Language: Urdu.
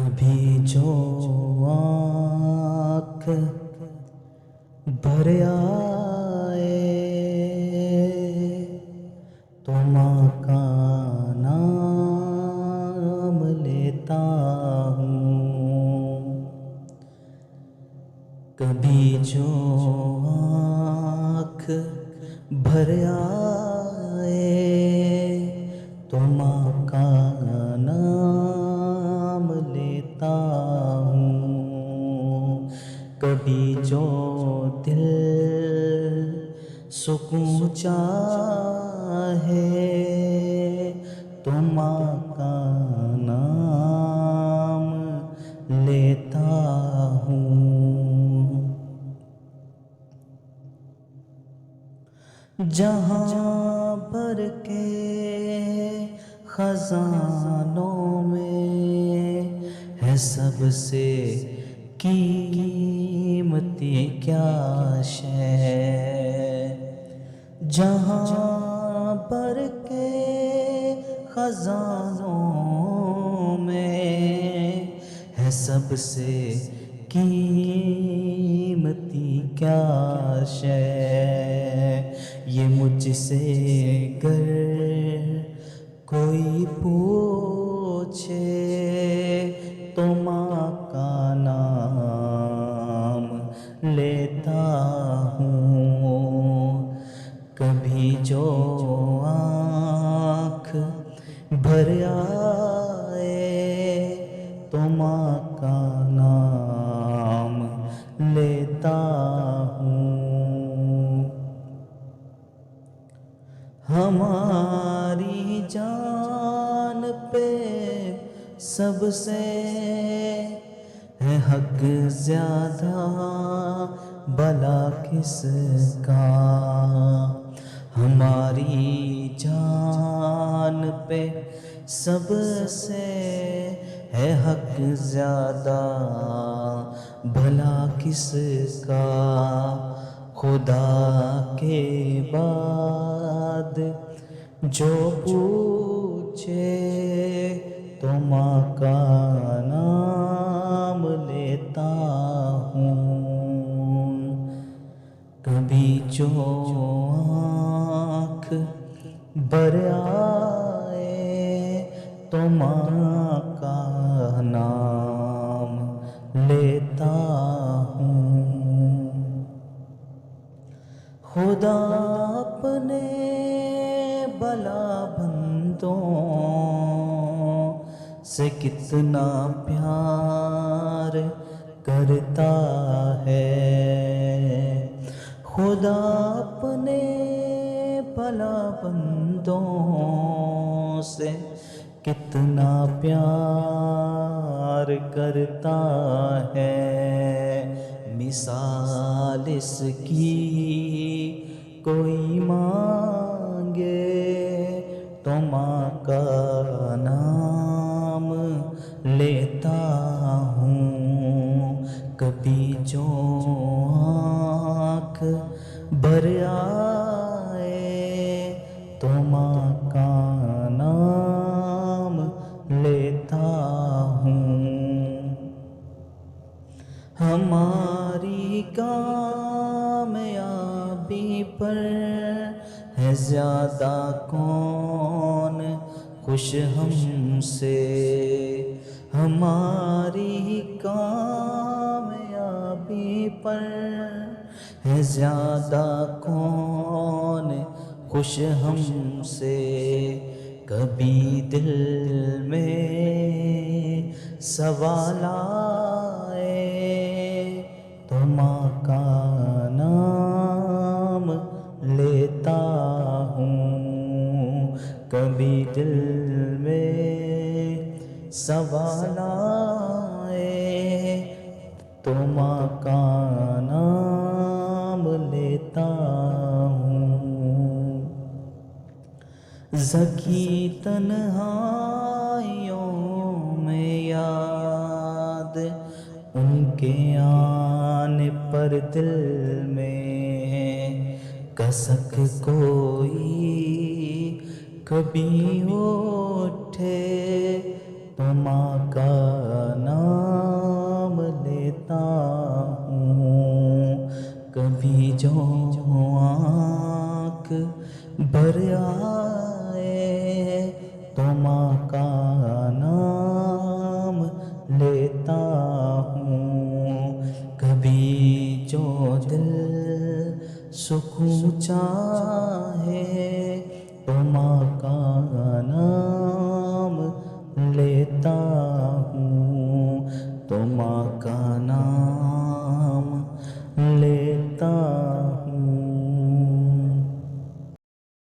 کبھی جو آنکھ بھر آئے تو ماں کا نام لیتا ہوں. کبھی جو آنکھ بھر آئے تو ماں کا نام لیتا ہوں. کبھی جو دل سکون چاہے تو ماں کا نام لیتا ہوں. جہاں بھر کے خزانوں میں ہے سب سے قیمتی کیا شے. جہاں بھر کے خزانوں میں ہے سب سے قیمتی کیا شے. یہ مجھ سے گر کوئی پوچھے تو ماں کا نام لیتا ہوں. کبھی جو آنکھ بھر آئے تو ماں کا نام لیتا ہوں. ہماری جان پہ سب سے ہے حق زیادہ بھلا کس کا. ہماری جان پہ سب سے ہے حق زیادہ بھلا کس کا. خدا کے بعد جو پوچھے تو ماں کا نام لیتا ہوں. کبھی جو آنکھ بھر آئے تو ماں کا نام لیتا ہوں. خدا اپنے بھلا بندوں سے کتنا پیار کرتا ہے. خدا اپنے بھلا بندوں سے کتنا پیار کرتا ہے. مثال اس کی کوئی مانگے تو ماں کا نام لیتا ہوں. کبھی جو آنکھ بھر آئے تو ماں کا نام لیتا ہوں. ہماری کامیابی پر ہے زیادہ کون خوش ہم سے. ہماری کامیابی پر ہے زیادہ کون خوش ہم سے. کبھی دل میں سوال آئے تو ماں کا نام لیتا ہوں. کبھی دل میں سوال آئے تو ماں کا نام لیتا ہوں. ذکی تنہائیوں میں یاد ان کے آنے پر دل میں کسک کوئی کبھی اٹھے تو ماں کا نام آنکھ بھر آئے تو ماں کا نام لیتا ہوں، کبھی جو دل سکون چاہے تو ماں کا نام لیتا